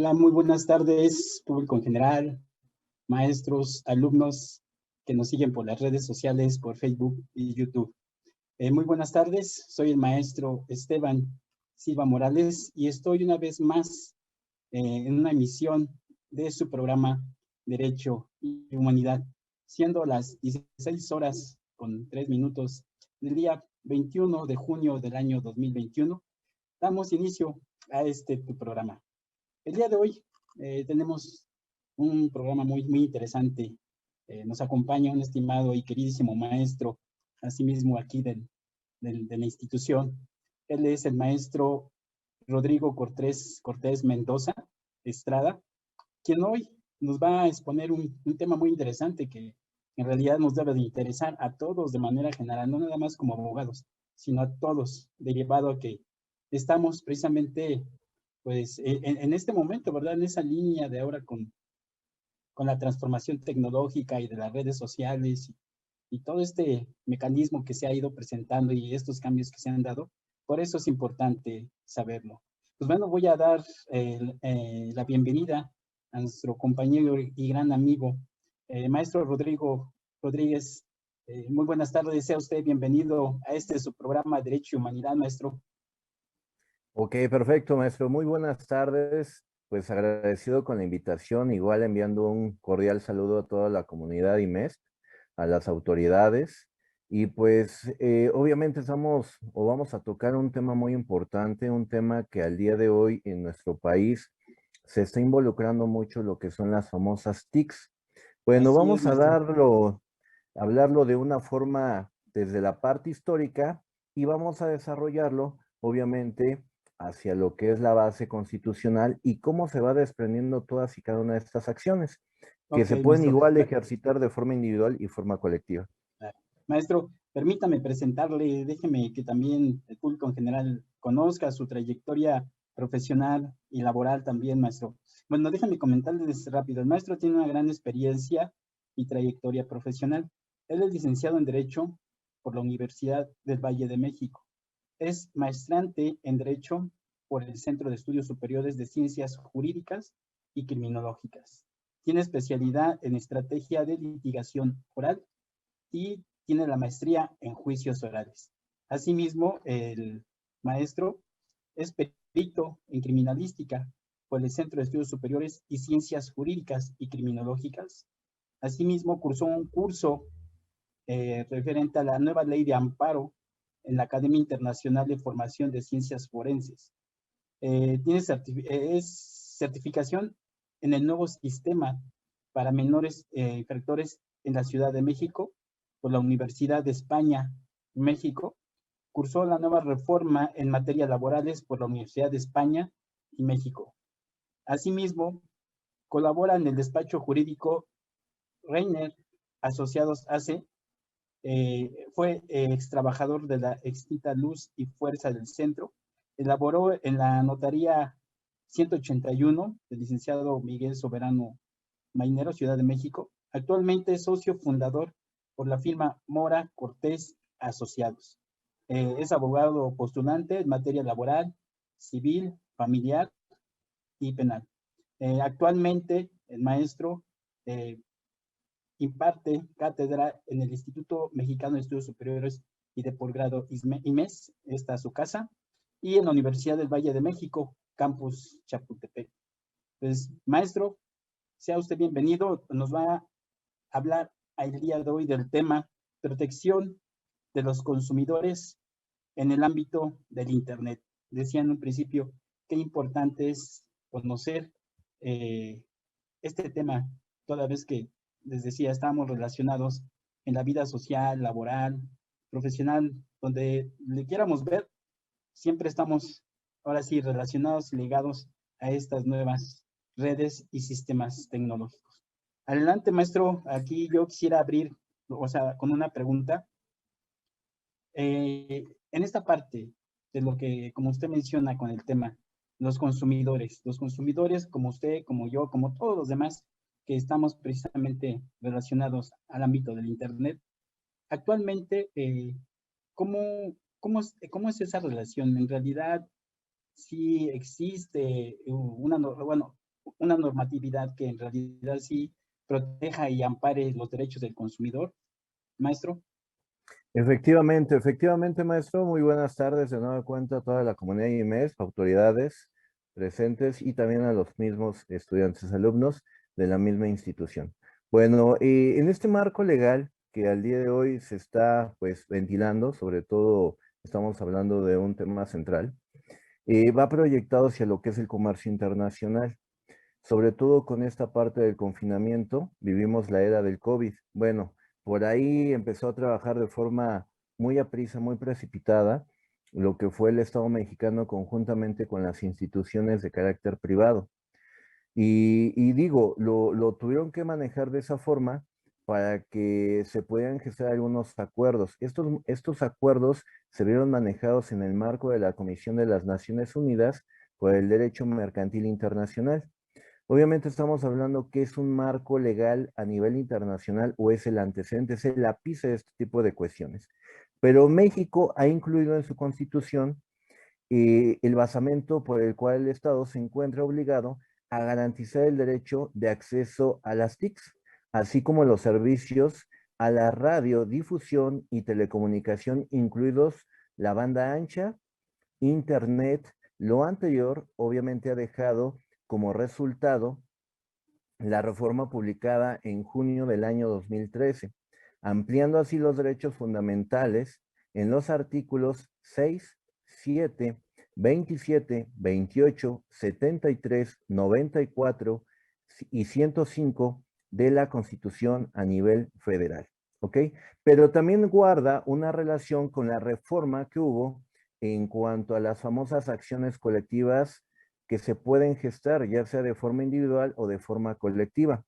Hola, muy buenas tardes, público en general, maestros, alumnos que nos siguen por las redes sociales, por Facebook y YouTube. Muy buenas tardes, soy el maestro Esteban Silva Morales y estoy una vez más en una emisión de su programa Derecho y Humanidad, siendo las 16 horas con 3 minutos del día 21 de junio del año 2021. Damos inicio a tu programa. El día de hoy tenemos un programa muy interesante. Nos acompaña un estimado y queridísimo maestro, asimismo aquí de la institución. Él es el maestro Rodrigo Cortés Mendoza Estrada, quien hoy nos va a exponer un tema muy interesante que en realidad nos debe de interesar a todos de manera general, no nada más como abogados, sino a todos, derivado a que estamos precisamente pues en este momento, ¿verdad? En esa línea de ahora con la transformación tecnológica y de las redes sociales y todo este mecanismo que se ha ido presentando y estos cambios que se han dado, por eso es importante saberlo. Pues bueno, voy a dar la bienvenida a nuestro compañero y gran amigo, maestro Rodrigo Rodríguez. Muy buenas tardes, sea usted bienvenido a su programa Derecho y Humanidad, maestro. Ok, perfecto, maestro. Muy buenas tardes. Pues agradecido con la invitación, igual enviando un cordial saludo a toda la comunidad IMES, a las autoridades. Y pues obviamente estamos o vamos a tocar un tema muy importante, un tema que al día de hoy en nuestro país se está involucrando mucho lo que son las famosas TICs. Bueno, Así es, vamos a maestro. hablarlo de una forma desde la parte histórica y vamos a desarrollarlo, obviamente, hacia lo que es la base constitucional y cómo se va desprendiendo todas y cada una de estas acciones, que Ok, se pueden maestro. igual ejercitar de forma individual y forma colectiva. Maestro, permítame presentarle, déjeme que también el público en general conozca su trayectoria profesional y laboral también, maestro. Bueno, déjame comentarles rápido. El maestro tiene una gran experiencia y trayectoria profesional. Él es licenciado en Derecho por la Universidad del Valle de México. Es maestrante en Derecho por el Centro de Estudios Superiores de Ciencias Jurídicas y Criminológicas. Tiene especialidad en estrategia de litigación oral y tiene la maestría en juicios orales. Asimismo, el maestro es perito en criminalística por el Centro de Estudios Superiores y Ciencias Jurídicas y Criminológicas. Asimismo, cursó un curso referente a la nueva ley de amparo en la Academia Internacional de Formación de Ciencias Forenses. Es certificación en el nuevo sistema para menores infractores en la Ciudad de México por la Universidad de España, México. Cursó la nueva reforma en materias laborales por la Universidad de España y México. Asimismo, colabora en el despacho jurídico Reiner Asociados AC. Fue ex trabajador de la extinta Luz y Fuerza del Centro. Elaboró en la notaría 181 del licenciado Miguel Soberano Mainero, Ciudad de México. Actualmente es socio fundador por la firma Mora Cortés Asociados. Es abogado postulante en materia laboral, civil, familiar y penal. Actualmente el maestro imparte cátedra en el Instituto Mexicano de Estudios Superiores y de Posgrado IMES, esta es su casa, y en la Universidad del Valle de México, Campus Chapultepec. Pues, maestro, sea usted bienvenido, nos va a hablar el día de hoy del tema protección de los consumidores en el ámbito del Internet. Decía en un principio qué importante es conocer este tema, toda vez que, les decía, estamos relacionados en la vida social, laboral, profesional, donde le quieramos ver, siempre estamos ahora sí relacionados y ligados a estas nuevas redes y sistemas tecnológicos. Adelante, maestro, aquí yo quisiera abrir, o sea, con una pregunta. En esta parte de lo que, como usted menciona con el tema, los consumidores como usted, como yo, como todos los demás que estamos precisamente relacionados al ámbito del Internet, actualmente, ¿cómo es esa relación? En realidad, sí existe bueno, una normatividad que en realidad sí proteja y ampare los derechos del consumidor, maestro? Efectivamente, maestro. Muy buenas tardes de nueva cuenta a toda la comunidad IMES, autoridades presentes y también a los mismos estudiantes, alumnos de la misma institución. Bueno, en este marco legal que al día de hoy se está pues ventilando, sobre todo estamos hablando de un tema central, va proyectado hacia lo que es el comercio internacional. Sobre todo con esta parte del confinamiento, vivimos la era del COVID. Bueno, por ahí empezó a trabajar de forma muy aprisa, muy precipitada, lo que fue el Estado mexicano conjuntamente con las instituciones de carácter privado. Y digo, lo tuvieron que manejar de esa forma para que se puedan gestar algunos acuerdos. Estos acuerdos se vieron manejados en el marco de la Comisión de las Naciones Unidas por el Derecho Mercantil Internacional. Obviamente estamos hablando que es un marco legal a nivel internacional o es el antecedente, es el ápice de este tipo de cuestiones. Pero México ha incluido en su constitución el basamento por el cual el Estado se encuentra obligado a garantizar el derecho de acceso a las TICs, así como los servicios a la radiodifusión y telecomunicación, incluidos la banda ancha, Internet. Lo anterior obviamente ha dejado como resultado la reforma publicada en junio del año 2013, ampliando así los derechos fundamentales en los artículos 6, 7, 27, 28, 73, 94 y 105 de la Constitución a nivel federal. ¿Ok? Pero también guarda una relación con la reforma que hubo en cuanto a las famosas acciones colectivas que se pueden gestar, ya sea de forma individual o de forma colectiva.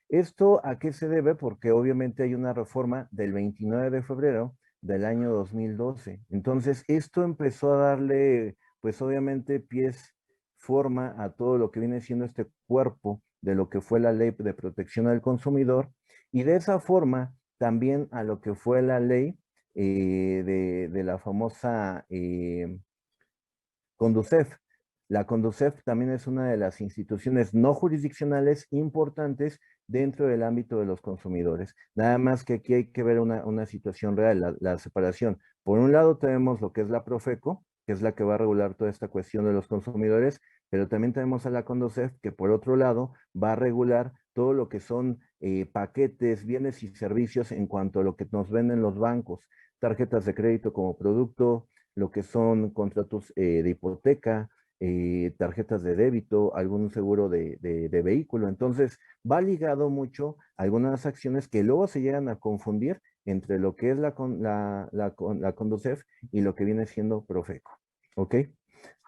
¿Esto a qué se debe? Porque obviamente hay una reforma del 29 de febrero del año 2012. Entonces, esto empezó a darle, pues obviamente, forma a todo lo que viene siendo este cuerpo de lo que fue la ley de protección al consumidor y de esa forma también a lo que fue la ley de la famosa Conducef. La Conducef también es una de las instituciones no jurisdiccionales importantes dentro del ámbito de los consumidores. Nada más que aquí hay que ver una situación real, la separación. Por un lado tenemos lo que es la Profeco, que es la que va a regular toda esta cuestión de los consumidores, pero también tenemos a la Conducef, que por otro lado va a regular todo lo que son paquetes, bienes y servicios en cuanto a lo que nos venden los bancos, tarjetas de crédito como producto, lo que son contratos de hipoteca, tarjetas de débito, algún seguro de vehículo. Entonces, va ligado mucho a algunas acciones que luego se llegan a confundir entre lo que es la Conducef y lo que viene siendo Profeco. ¿Ok?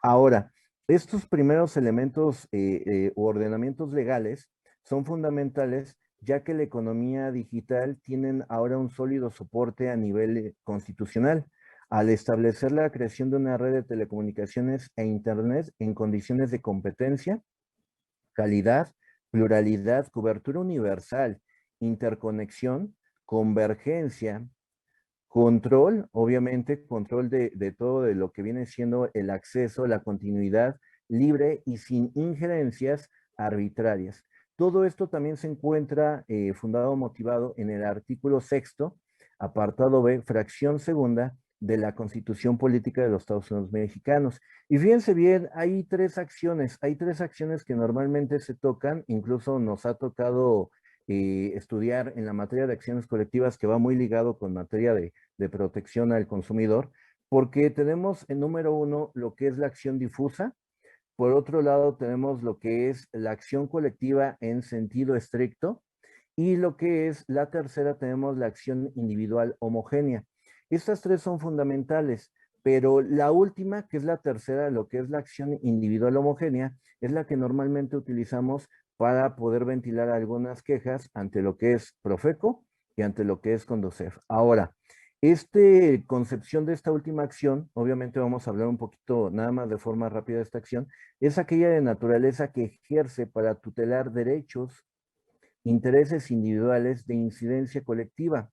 Ahora, estos primeros elementos u ordenamientos legales son fundamentales ya que la economía digital tienen ahora un sólido soporte a nivel constitucional al establecer la creación de una red de telecomunicaciones e Internet en condiciones de competencia, calidad, pluralidad, cobertura universal, interconexión, convergencia, control, obviamente, control de todo de lo que viene siendo el acceso, la continuidad libre y sin injerencias arbitrarias. Todo esto también se encuentra fundado, motivado en el artículo sexto, apartado B, fracción segunda de la Constitución Política de los Estados Unidos Mexicanos. Y fíjense bien, hay tres acciones que normalmente se tocan, incluso nos ha tocado estudiar en la materia de acciones colectivas que va muy ligado con materia de protección al consumidor, porque tenemos en número uno lo que es la acción difusa, por otro lado tenemos lo que es la acción colectiva en sentido estricto, y lo que es la tercera tenemos la acción individual homogénea. Estas tres son fundamentales, pero la última, que es la tercera, lo que es la acción individual homogénea, es la que normalmente utilizamos para poder ventilar algunas quejas ante lo que es Profeco y ante lo que es Conducef. Ahora, concepción de esta última acción, obviamente vamos a hablar un poquito nada más de forma rápida de esta acción, es aquella de naturaleza que ejerce para tutelar derechos, intereses individuales de incidencia colectiva,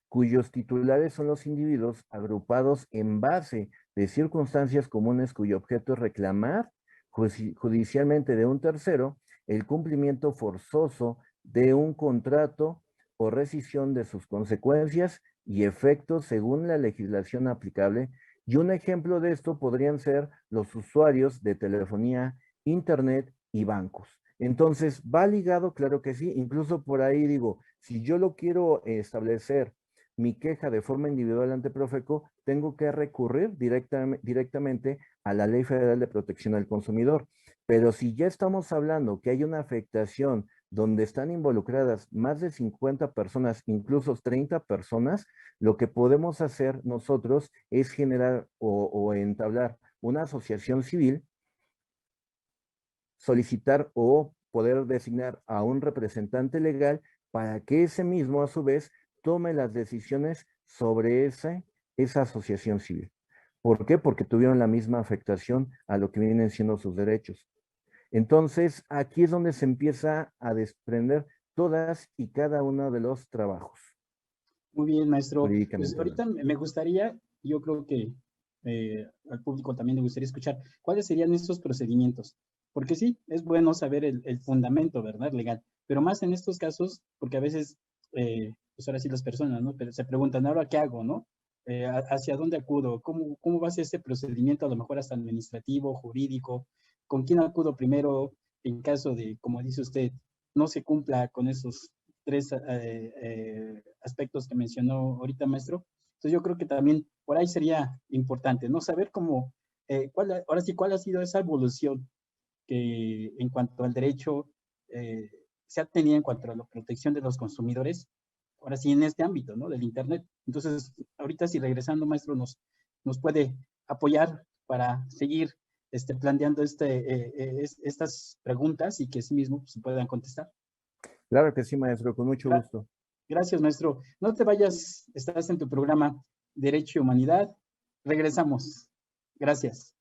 cuyos titulares son los individuos agrupados en base de circunstancias comunes cuyo objeto es reclamar judicialmente de un tercero el cumplimiento forzoso de un contrato o rescisión de sus consecuencias y efectos según la legislación aplicable. Y un ejemplo de esto podrían ser los usuarios de telefonía, internet y bancos. Entonces, ¿va ligado? Claro que sí. Incluso por ahí digo, si yo lo quiero establecer mi queja de forma individual ante Profeco, tengo que recurrir directamente a la Ley Federal de Protección al Consumidor. Pero si ya estamos hablando que hay una afectación donde están involucradas más de 50 personas, incluso 30 personas, lo que podemos hacer nosotros es generar o entablar una asociación civil, solicitar o poder designar a un representante legal para que ese mismo, a su vez, tome las decisiones sobre esa asociación civil. ¿Por qué? Porque tuvieron la misma afectación a lo que vienen siendo sus derechos. Entonces, aquí es donde se empieza a desprender todas y cada uno de los trabajos. Muy bien, maestro. Pues Jurídicamente ahorita hablando. me gustaría, yo creo que al público también le gustaría escuchar cuáles serían estos procedimientos. Porque sí, es bueno saber el fundamento, ¿verdad? Legal. Pero más en estos casos, porque a veces, pues ahora sí las personas, ¿no? Pero se preguntan, ¿ahora qué hago, no? ¿Hacia dónde acudo? ¿Cómo va a ser este procedimiento, a lo mejor hasta administrativo, jurídico? ¿Con quién acudo primero en caso de, como dice usted, no se cumpla con esos tres aspectos que mencionó ahorita, maestro? Entonces yo creo que también por ahí sería importante, ¿no? Saber cómo, ahora sí, cuál ha sido esa evolución que en cuanto al derecho se ha tenido en cuanto a la protección de los consumidores, ahora sí en este ámbito, ¿no? Del Internet. Entonces, ahorita si regresando, maestro, nos puede apoyar para seguir planteando estas preguntas y que sí mismo pues, se puedan contestar. Claro que sí, maestro, con mucho Gra gusto. Gracias, maestro. No te vayas, estás en tu programa Derecho y Humanidad. Regresamos. Gracias.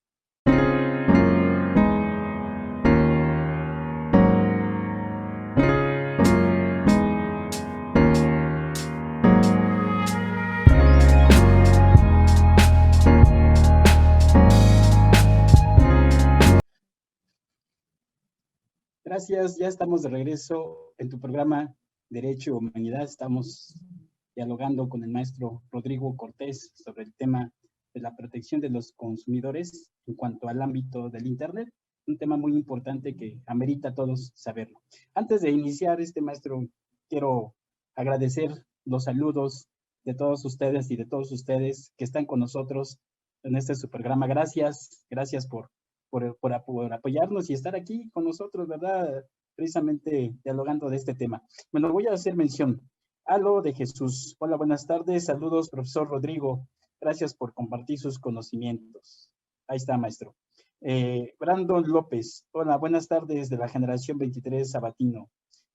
Gracias, ya estamos de regreso en tu programa Derecho y Humanidad. Estamos dialogando con el maestro Rodrigo Cortés sobre el tema de la protección de los consumidores en cuanto al ámbito del Internet, un tema muy importante que amerita a todos saberlo. Antes de iniciar maestro, quiero agradecer los saludos de todos ustedes y de todos ustedes que están con nosotros en su programa. Gracias, gracias por apoyarnos y estar aquí con nosotros, ¿verdad? Precisamente dialogando de este tema. Bueno, voy a hacer mención. Aló de Jesús. Hola, buenas tardes. Saludos, profesor Rodrigo. Gracias por compartir sus conocimientos. Ahí está, maestro. Brandon López. Hola, buenas tardes de la generación 23 Sabatino.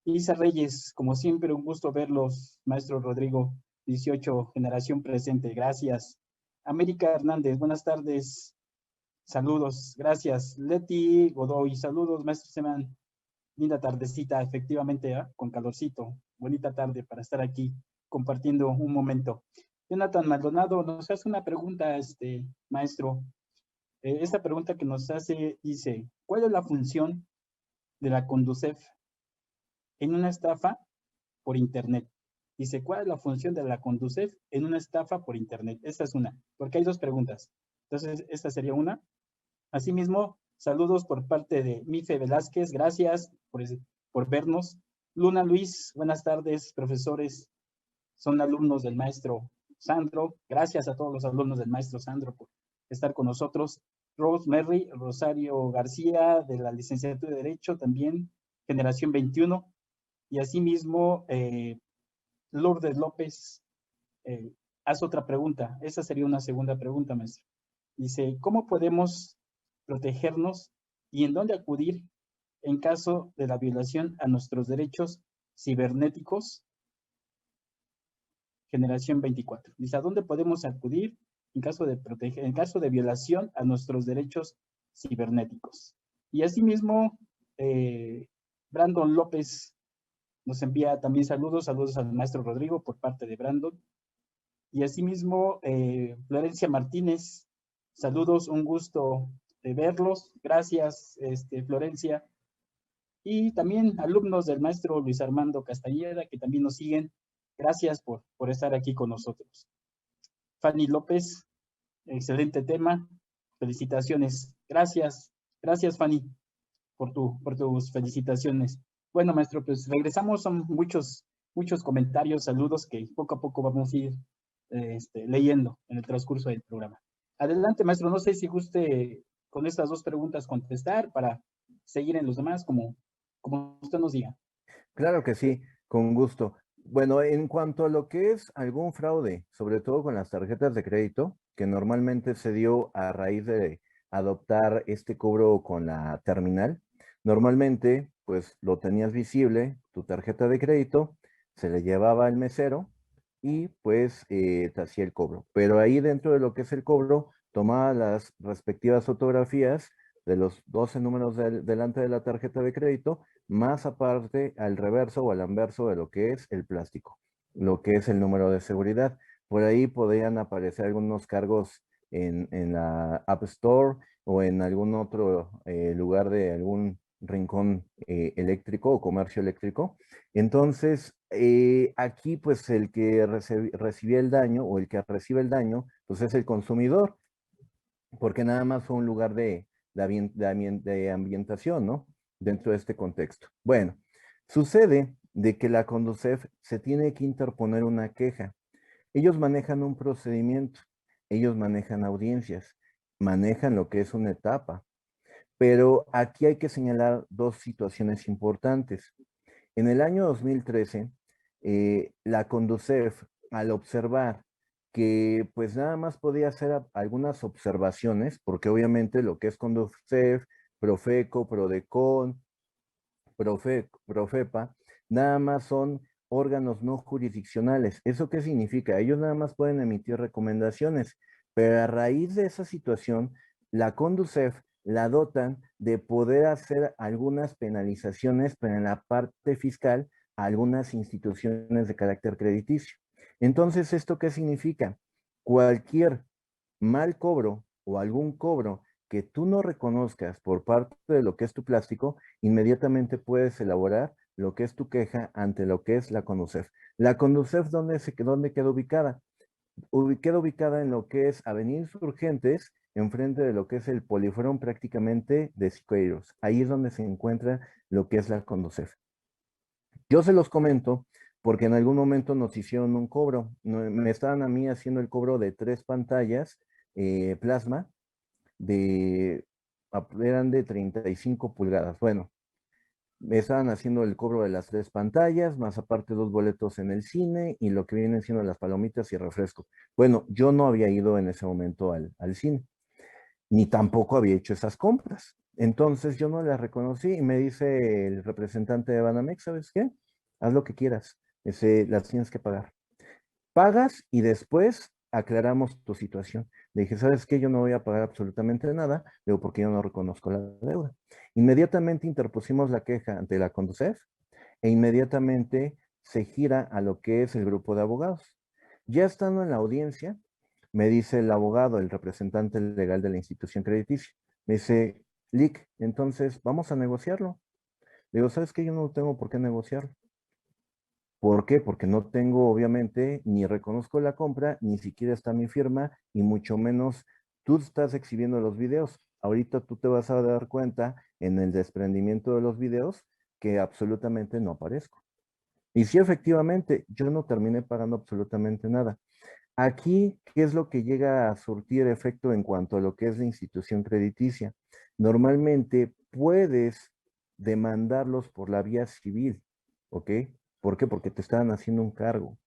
Isa Reyes, como siempre, un gusto verlos, maestro Rodrigo. 18, generación presente. Gracias. América Hernández, buenas tardes. Saludos, gracias. Leti Godoy, saludos, maestro Seman. Linda tardecita, efectivamente, ¿eh? Con calorcito. Bonita tarde para estar aquí compartiendo un momento. Jonathan Maldonado nos hace una pregunta, maestro. Esta pregunta que nos hace dice, ¿cuál es la función de la Conducef en una estafa por Internet? Dice, ¿cuál es la función de la Conducef en una estafa por Internet? Esta es una, porque hay dos preguntas. Entonces, esta sería una. Asimismo, saludos por parte de Mife Velázquez, gracias por vernos. Luna Luis, buenas tardes, profesores, son alumnos del maestro Sandro. Gracias a todos los alumnos del maestro Sandro por estar con nosotros. Rosemary Rosario García, de la licenciatura de Derecho, también, generación 21. Y asimismo, Lourdes López, hace otra pregunta. Esa sería una segunda pregunta, maestro. Dice, ¿cómo podemos protegernos y en dónde acudir en caso de la violación a nuestros derechos cibernéticos? Generación 24. Dice, ¿a dónde podemos acudir en caso de violación a nuestros derechos cibernéticos? Y asimismo, Brandon López nos envía también saludos al maestro Rodrigo por parte de Brandon. Y asimismo, Florencia Martínez, saludos, un gusto de verlos. Gracias, Florencia. Y también alumnos del maestro Luis Armando Castañeda, que también nos siguen. Gracias por estar aquí con nosotros. Fanny López, excelente tema. Felicitaciones. Gracias. Gracias, Fanny, por tus felicitaciones. Bueno, maestro, pues regresamos. Son muchos comentarios, saludos que poco a poco vamos a ir leyendo en el transcurso del programa. Adelante, maestro. No sé si guste con estas dos preguntas contestar para seguir en los demás, como usted nos diga. Claro que sí, con gusto. Bueno, en cuanto a lo que es algún fraude, sobre todo con las tarjetas de crédito, que normalmente se dio a raíz de adoptar este cobro con la terminal, normalmente pues lo tenías visible, tu tarjeta de crédito, se le llevaba al mesero y pues te hacía el cobro. Pero ahí dentro de lo que es el cobro, tomaba las respectivas fotografías de los 12 números delante de la tarjeta de crédito, más aparte al reverso o al anverso de lo que es el plástico, lo que es el número de seguridad. Por ahí podrían aparecer algunos cargos en la App Store o en algún otro lugar de algún rincón eléctrico o comercio eléctrico. Entonces, aquí pues el que recibía el daño o el que recibe el daño, pues es el consumidor, porque nada más fue un lugar de ambientación, ¿no? Dentro de este contexto. Bueno, sucede de que la Conducef se tiene que interponer una queja. Ellos manejan un procedimiento, ellos manejan audiencias, manejan lo que es una etapa, pero aquí hay que señalar dos situaciones importantes. En el año 2013, la Conducef, al observar que pues nada más podía hacer algunas observaciones, porque obviamente lo que es Conducef, Profeco, Prodecon, Profepa, nada más son órganos no jurisdiccionales. ¿Eso qué significa? Ellos nada más pueden emitir recomendaciones, pero a raíz de esa situación, la Conducef la dotan de poder hacer algunas penalizaciones, pero en la parte fiscal, a algunas instituciones de carácter crediticio. Entonces, ¿esto qué significa? Cualquier mal cobro o algún cobro que tú no reconozcas por parte de lo que es tu plástico, inmediatamente puedes elaborar lo que es tu queja ante lo que es la Conducef. La Conducef, ¿dónde queda ubicada? Queda ubicada en lo que es Avenida Insurgentes, enfrente de lo que es el Poliforum prácticamente de Siqueiros. Ahí es donde se encuentra lo que es la Conducef. Yo se los comento porque en algún momento nos hicieron un cobro. Me estaban a mí haciendo el cobro de 3 pantallas plasma eran de 35 pulgadas. Bueno, me estaban haciendo el cobro de las 3 pantallas, más aparte 2 boletos en el cine y lo que vienen siendo las palomitas y refresco. Bueno, yo no había ido en ese momento al cine, ni tampoco había hecho esas compras. Entonces yo no las reconocí y me dice el representante de Banamex, ¿sabes qué? Haz lo que quieras, las tienes que pagar. Pagas y después aclaramos tu situación. Le dije, ¿sabes qué? Yo no voy a pagar absolutamente nada, digo, porque yo no reconozco la deuda. Inmediatamente interpusimos la queja ante la Conducef e inmediatamente se gira a lo que es el grupo de abogados. Ya estando en la audiencia, me dice el abogado, el representante legal de la institución crediticia, me dice, Lick, entonces vamos a negociarlo. Le digo, ¿sabes qué? Yo no tengo por qué negociarlo. ¿Por qué? Porque no tengo, obviamente, ni reconozco la compra, ni siquiera está mi firma, y mucho menos tú estás exhibiendo los videos. Ahorita tú te vas a dar cuenta en el desprendimiento de los videos que absolutamente no aparezco. Y sí, efectivamente, yo no terminé pagando absolutamente nada. Aquí, ¿qué es lo que llega a surtir efecto en cuanto a lo que es la institución crediticia? Normalmente puedes demandarlos por la vía civil, ¿ok? ¿Por qué? Porque te estaban haciendo un cargo.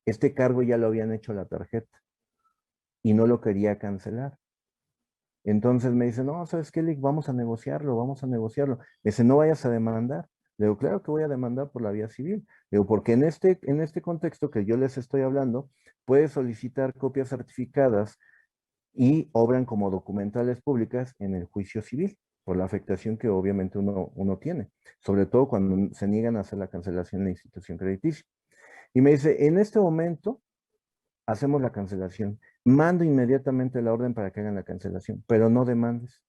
Este cargo ya lo habían hecho la tarjeta y no lo quería cancelar. Entonces me dice, no, ¿sabes qué, Lick? Vamos a negociarlo, vamos a negociarlo. Me dice, no vayas a demandar. Le digo, claro que voy a demandar por la vía civil. Le digo, porque en este contexto que yo les estoy hablando, puedes solicitar copias certificadas y obran como documentales públicas en el juicio civil, por la afectación que obviamente uno tiene, sobre todo cuando se niegan a hacer la cancelación de la institución crediticia. Y me dice, en este momento hacemos la cancelación, mando inmediatamente la orden para que hagan la cancelación, pero no demandes.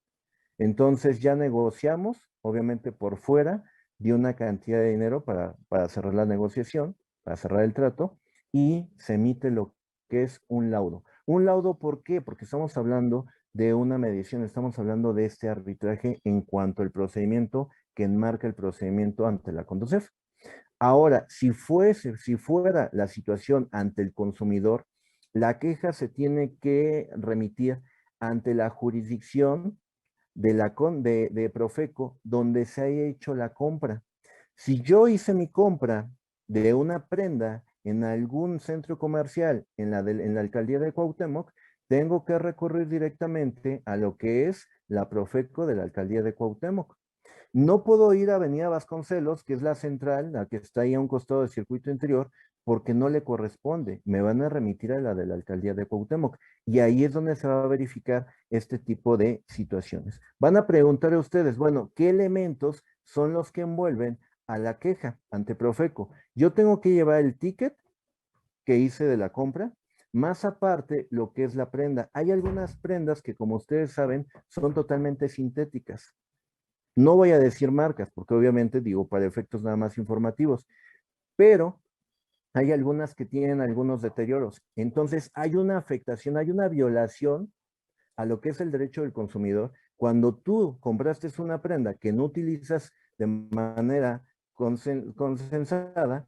Entonces ya negociamos, obviamente por fuera, dio una cantidad de dinero para cerrar la negociación, para cerrar el trato, y se emite lo que es un laudo. Un laudo, ¿por qué? Porque estamos hablando de una mediación, estamos hablando de este arbitraje en cuanto al procedimiento que enmarca el procedimiento ante la Conducef. Ahora, si fuera la situación ante el consumidor, la queja se tiene que remitir ante la jurisdicción de Profeco, donde se haya hecho la compra. Si yo hice mi compra de una prenda en algún centro comercial en la alcaldía de Cuauhtémoc, tengo que recurrir directamente a lo que es la Profeco de la alcaldía de Cuauhtémoc. No puedo ir a Avenida Vasconcelos, que es la central, la que está ahí a un costado del circuito interior, porque no le corresponde. Me van a remitir a la de la alcaldía de Cuauhtémoc. Y ahí es donde se va a verificar este tipo de situaciones. Van a preguntar a ustedes, bueno, ¿qué elementos son los que envuelven a la queja ante Profeco? Yo tengo que llevar el ticket que hice de la compra, más aparte lo que es la prenda. Hay algunas prendas que, como ustedes saben, son totalmente sintéticas. No voy a decir marcas, porque obviamente digo para efectos nada más informativos, pero hay algunas que tienen algunos deterioros. Entonces, hay una afectación, hay una violación a lo que es el derecho del consumidor cuando tú compraste una prenda que no utilizas de manera consensada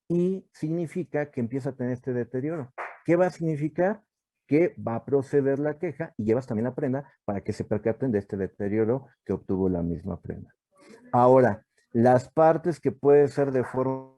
y significa que empieza a tener este deterioro. ¿Qué va a significar? Que va a proceder la queja y llevas también la prenda para que se percaten de este deterioro que obtuvo la misma prenda. Ahora, las partes que puede ser de forma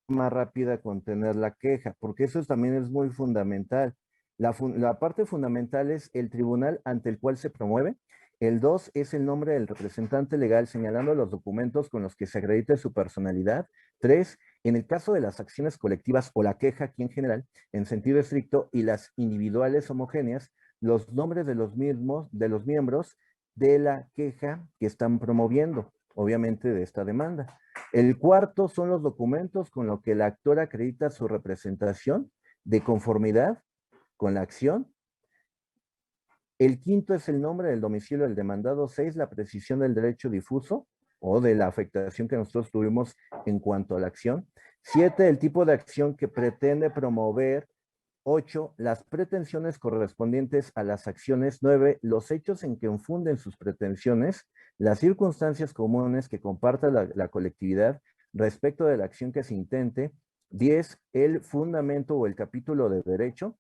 rápida contener la queja, porque eso también es muy fundamental. La parte fundamental es el tribunal ante el cual se promueve. El 2 es el nombre del representante legal señalando los documentos con los que se acredite su personalidad. 3, en el caso de las acciones colectivas o la queja aquí en general, en sentido estricto, y las individuales homogéneas, los nombres de los mismos, de los miembros de la queja que están promoviendo, obviamente de esta demanda. El cuarto son los documentos con los que el actor acredita su representación de conformidad con la acción. El quinto es el nombre del domicilio del demandado. 6, la precisión del derecho difuso o de la afectación que nosotros tuvimos en cuanto a la acción. 7, el tipo de acción que pretende promover. 8, las pretensiones correspondientes a las acciones. 9, los hechos en que infunden sus pretensiones. Las circunstancias comunes que comparta la colectividad respecto de la acción que se intente. 10, el fundamento o el capítulo de derecho.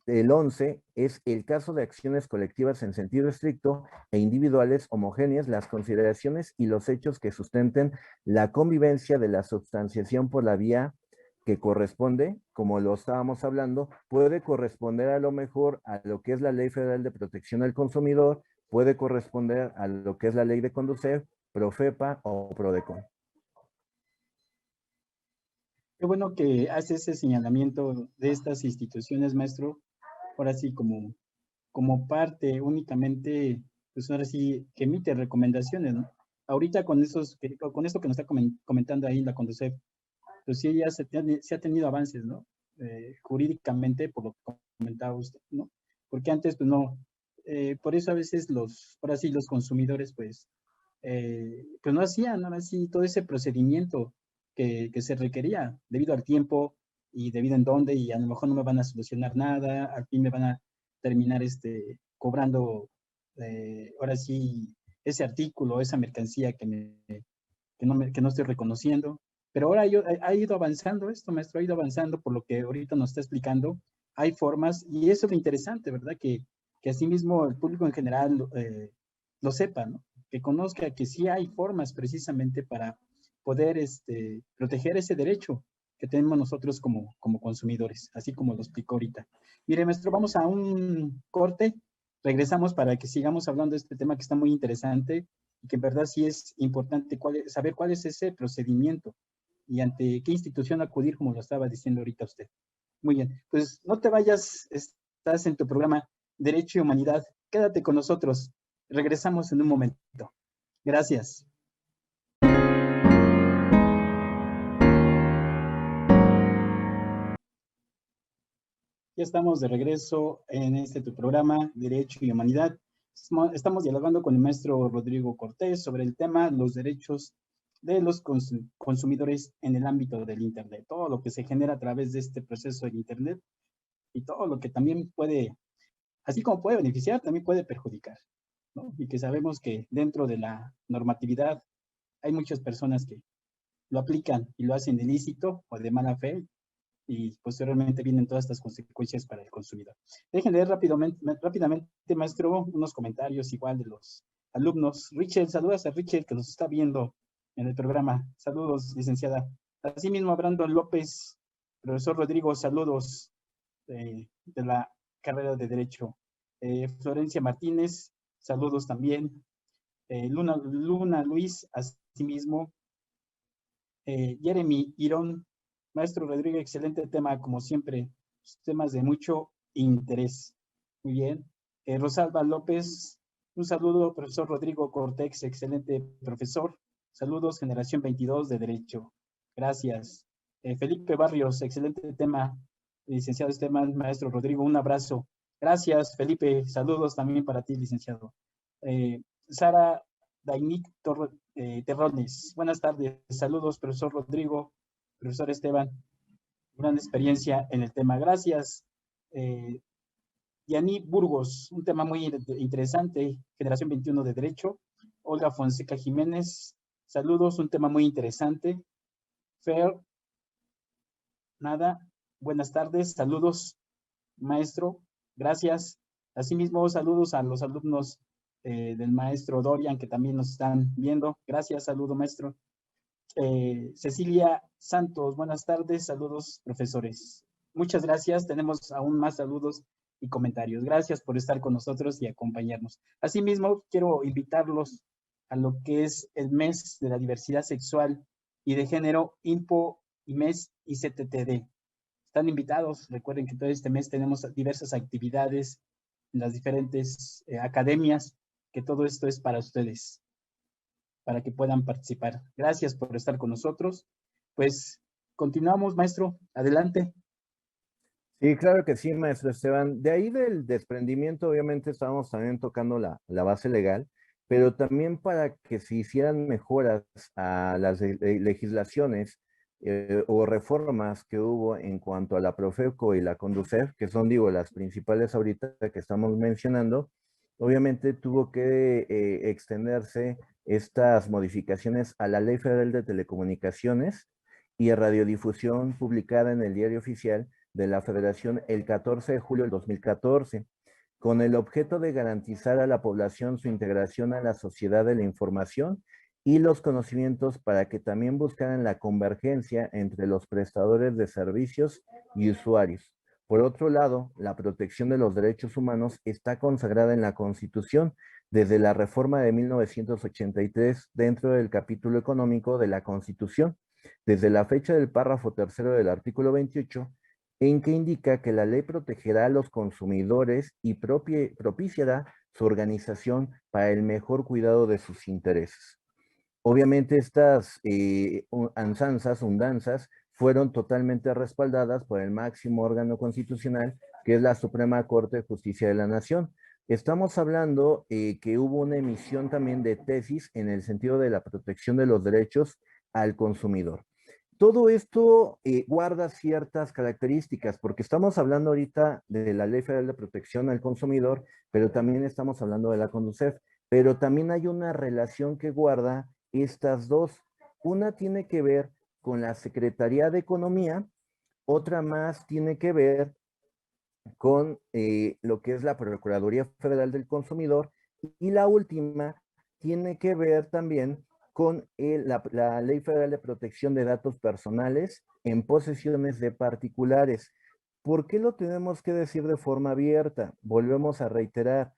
El 11 es el caso de acciones colectivas en sentido estricto e individuales homogéneas, las consideraciones y los hechos que sustenten la convivencia de la substanciación por la vía que corresponde, como lo estábamos hablando, puede corresponder a lo mejor a lo que es la Ley Federal de Protección al Consumidor, puede corresponder a lo que es la Ley de Conducef, Profepa o Prodecon. Qué bueno que hace ese señalamiento de estas instituciones, maestro. Ahora sí, como parte únicamente, pues ahora sí, que emite recomendaciones, ¿no? Ahorita con esto que nos está comentando ahí la Conducef, pues sí, ya se ha tenido avances, ¿no? Jurídicamente, por lo que comentaba usted, ¿no? Porque antes, pues no, por eso a veces ahora sí, los consumidores, pues no hacían, ahora sí, todo ese procedimiento que se requería debido al tiempo y debido en dónde, y a lo mejor no me van a solucionar nada, al fin me van a terminar cobrando, ahora sí, ese artículo, esa mercancía que no estoy reconociendo. Pero ahora ha ido avanzando esto, maestro, ha ido avanzando por lo que ahorita nos está explicando. Hay formas, y eso es lo interesante, ¿verdad? Que asimismo el público en general lo sepa, ¿no? Que conozca que sí hay formas precisamente para poder proteger ese derecho que tenemos nosotros como consumidores, así como lo explicó ahorita. Mire, maestro, vamos a un corte, regresamos para que sigamos hablando de este tema que está muy interesante y que en verdad sí es importante saber cuál es ese procedimiento y ante qué institución acudir, como lo estaba diciendo ahorita usted. Muy bien, pues no te vayas, estás en tu programa Derecho y Humanidad. Quédate con nosotros. Regresamos en un momento. Gracias. Ya estamos de regreso en tu programa Derecho y Humanidad. Estamos dialogando con el maestro Rodrigo Cortés sobre el tema los derechos de los consumidores en el ámbito del Internet, todo lo que se genera a través de este proceso del Internet y todo lo que también puede, así como puede beneficiar, también puede perjudicar, ¿no? Y que sabemos que dentro de la normatividad hay muchas personas que lo aplican y lo hacen ilícito o de mala fe y posteriormente vienen todas estas consecuencias para el consumidor. Dejen leer rápidamente, maestro, unos comentarios igual de los alumnos. Richard, saludos a Richard que nos está viendo en el programa. Saludos, licenciada. Asimismo, Brandon López, profesor Rodrigo, saludos de la carrera de Derecho. Florencia Martínez, saludos también. Luna Luis, asimismo. Jeremy Irón, maestro Rodrigo, excelente tema, como siempre, temas de mucho interés. Muy bien. Rosalba López, un saludo, profesor Rodrigo Cortex, excelente profesor. Saludos, generación 22 de Derecho. Gracias. Felipe Barrios, excelente tema, licenciado Esteban, maestro Rodrigo, un abrazo. Gracias, Felipe. Saludos también para ti, licenciado. Sara Dainic Terrones. Buenas tardes. Saludos, profesor Rodrigo, profesor Esteban. Gran experiencia en el tema. Gracias. Yaní Burgos, un tema muy interesante, Generación 21 de Derecho. Olga Fonseca Jiménez, saludos, un tema muy interesante. Fer, nada, buenas tardes, saludos, maestro, gracias. Asimismo, saludos a los alumnos del maestro Dorian que también nos están viendo. Gracias, saludo, maestro. Cecilia Santos, buenas tardes, saludos, profesores. Muchas gracias, tenemos aún más saludos y comentarios. Gracias por estar con nosotros y acompañarnos. Asimismo, quiero invitarlos a lo que es el mes de la diversidad sexual y de género, IMPO, IMES y CTTD. Están invitados, recuerden que todo este mes tenemos diversas actividades en las diferentes academias, que todo esto es para ustedes, para que puedan participar. Gracias por estar con nosotros. Pues continuamos, maestro, adelante. Sí, claro que sí, maestro Esteban. De ahí del desprendimiento, obviamente estábamos también tocando la base legal, pero también para que se hicieran mejoras a las legislaciones o reformas que hubo en cuanto a la Profeco y la Conducef, que son, digo, las principales ahorita que estamos mencionando, obviamente tuvo que extenderse estas modificaciones a la Ley Federal de Telecomunicaciones y a Radiodifusión publicada en el Diario Oficial de la Federación el 14 de julio del 2014, con el objeto de garantizar a la población su integración a la sociedad de la información y los conocimientos para que también buscaran la convergencia entre los prestadores de servicios y usuarios. Por otro lado, la protección de los derechos humanos está consagrada en la Constitución desde la reforma de 1983 dentro del capítulo económico de la Constitución, desde la fecha del párrafo tercero del artículo 28, en que indica que la ley protegerá a los consumidores y propiciará su organización para el mejor cuidado de sus intereses. Obviamente estas undanzas, fueron totalmente respaldadas por el máximo órgano constitucional, que es la Suprema Corte de Justicia de la Nación. Estamos hablando que hubo una emisión también de tesis en el sentido de la protección de los derechos al consumidor. Todo esto guarda ciertas características, porque estamos hablando ahorita de la Ley Federal de Protección al Consumidor, pero también estamos hablando de la Conducef, pero también hay una relación que guarda estas dos. Una tiene que ver con la Secretaría de Economía, otra más tiene que ver con lo que es la Procuraduría Federal del Consumidor, y la última tiene que ver también con la Ley Federal de Protección de Datos Personales en posesiones de particulares. ¿Por qué lo tenemos que decir de forma abierta? Volvemos a reiterar,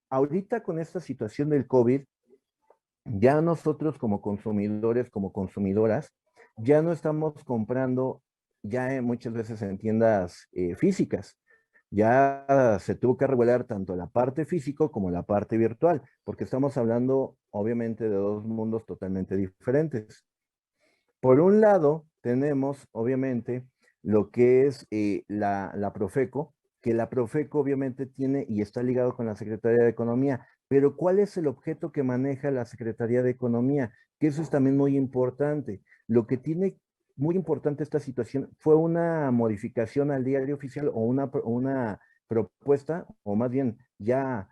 ahorita con esta situación del COVID, ya nosotros como consumidores, como consumidoras, ya no estamos comprando ya muchas veces en tiendas físicas. Ya se tuvo que regular tanto la parte físico como la parte virtual, porque estamos hablando obviamente de dos mundos totalmente diferentes. Por un lado, tenemos obviamente lo que es la Profeco, que la Profeco obviamente tiene y está ligado con la Secretaría de Economía, pero ¿cuál es el objeto que maneja la Secretaría de Economía? Que eso es también muy importante. Lo que tiene muy importante esta situación fue una modificación al diario oficial o una propuesta, o más bien ya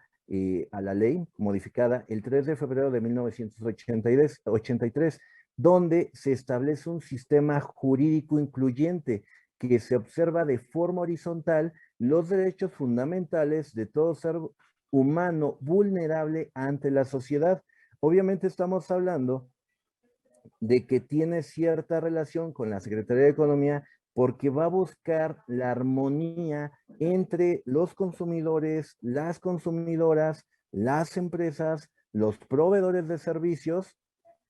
a la ley modificada el 3 de febrero de 1983, donde se establece un sistema jurídico incluyente que se observa de forma horizontal los derechos fundamentales de todo ser humano vulnerable ante la sociedad. Obviamente estamos hablando de que tiene cierta relación con la Secretaría de Economía porque va a buscar la armonía entre los consumidores, las consumidoras, las empresas, los proveedores de servicios,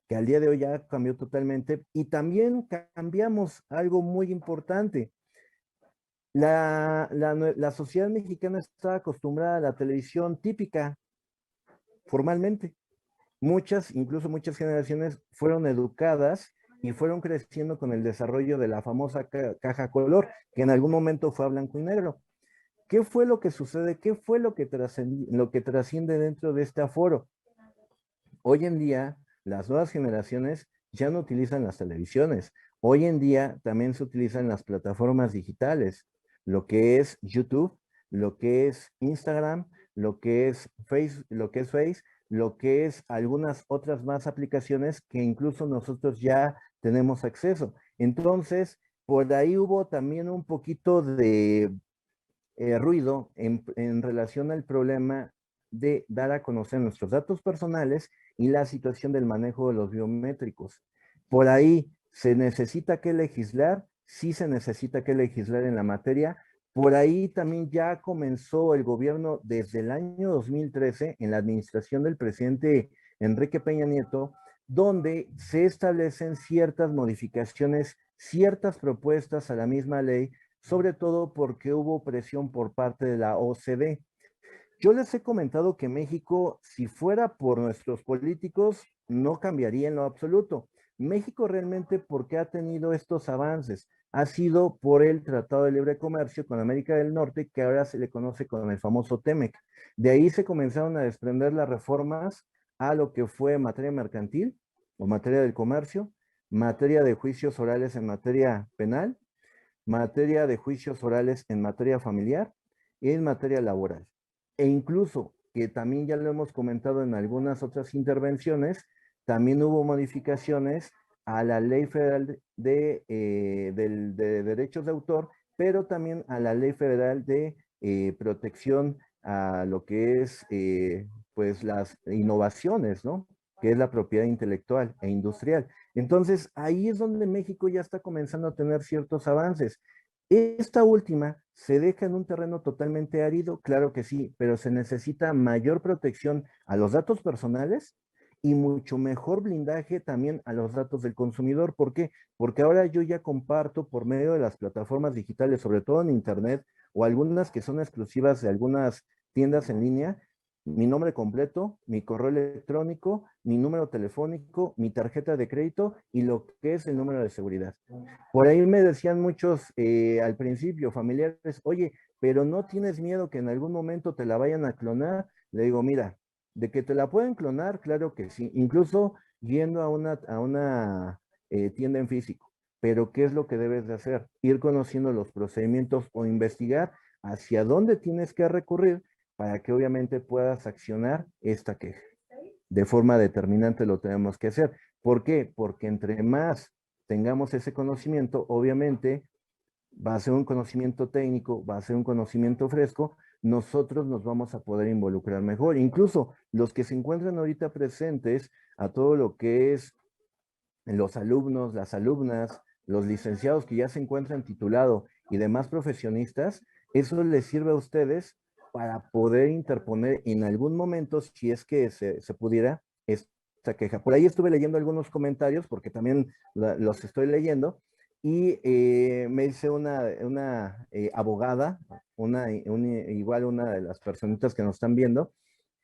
que al día de hoy ya cambió totalmente, y también cambiamos algo muy importante. La sociedad mexicana está acostumbrada a la televisión típica, formalmente. Incluso muchas generaciones fueron educadas y fueron creciendo con el desarrollo de la famosa caja color, que en algún momento fue a blanco y negro. ¿Qué fue lo que sucede? ¿Qué fue lo que trasciende dentro de este aforo? Hoy en día, las nuevas generaciones ya no utilizan las televisiones. Hoy en día también se utilizan las plataformas digitales, lo que es YouTube, lo que es Instagram, lo que es Face, lo que es algunas otras más aplicaciones que incluso nosotros ya tenemos acceso. Entonces, por ahí hubo también un poquito de ruido en relación al problema de dar a conocer nuestros datos personales y la situación del manejo de los biométricos. Por ahí se necesita que legislar, sí se necesita que legislar en la materia. Por ahí también ya comenzó el gobierno desde el año 2013 en la administración del presidente Enrique Peña Nieto, donde se establecen ciertas modificaciones, ciertas propuestas a la misma ley, sobre todo porque hubo presión por parte de la OCDE. Yo les he comentado que México, si fuera por nuestros políticos, no cambiaría en lo absoluto. México realmente, ¿por qué ha tenido estos avances? Ha sido por el Tratado de Libre Comercio con América del Norte, que ahora se le conoce con el famoso TEMEC. De ahí se comenzaron a desprender las reformas a lo que fue materia mercantil o materia del comercio, materia de juicios orales en materia penal, materia de juicios orales en materia familiar y en materia laboral. E incluso, que también ya lo hemos comentado en algunas otras intervenciones, también hubo modificaciones a la Ley Federal de Derechos de Autor, pero también a la Ley Federal de Protección a lo que es pues las innovaciones, ¿no? Que es la propiedad intelectual e industrial. Entonces, ahí es donde México ya está comenzando a tener ciertos avances. Esta última se deja en un terreno totalmente árido, claro que sí, pero se necesita mayor protección a los datos personales y mucho mejor blindaje también a los datos del consumidor. ¿Por qué? Porque ahora yo ya comparto por medio de las plataformas digitales, sobre todo en Internet, o algunas que son exclusivas de algunas tiendas en línea, mi nombre completo, mi correo electrónico, mi número telefónico, mi tarjeta de crédito y lo que es el número de seguridad. Por ahí me decían muchos al principio, familiares, oye, pero no tienes miedo que en algún momento te la vayan a clonar. Le digo, mira, de que te la pueden clonar, claro que sí, incluso yendo a una tienda en físico. Pero ¿qué es lo que debes de hacer? Ir conociendo los procedimientos o investigar hacia dónde tienes que recurrir para que obviamente puedas accionar esta queja. De forma determinante lo tenemos que hacer. ¿Por qué? Porque entre más tengamos ese conocimiento, obviamente va a ser un conocimiento técnico, va a ser un conocimiento fresco, nosotros nos vamos a poder involucrar mejor. Incluso los que se encuentran ahorita presentes a todo lo que es los alumnos, las alumnas, los licenciados que ya se encuentran titulados y demás profesionistas, eso les sirve a ustedes para poder interponer en algún momento, si es que se pudiera, esta queja. Por ahí estuve leyendo algunos comentarios, porque también los estoy leyendo, y me dice una abogada, igual una de las personitas que nos están viendo,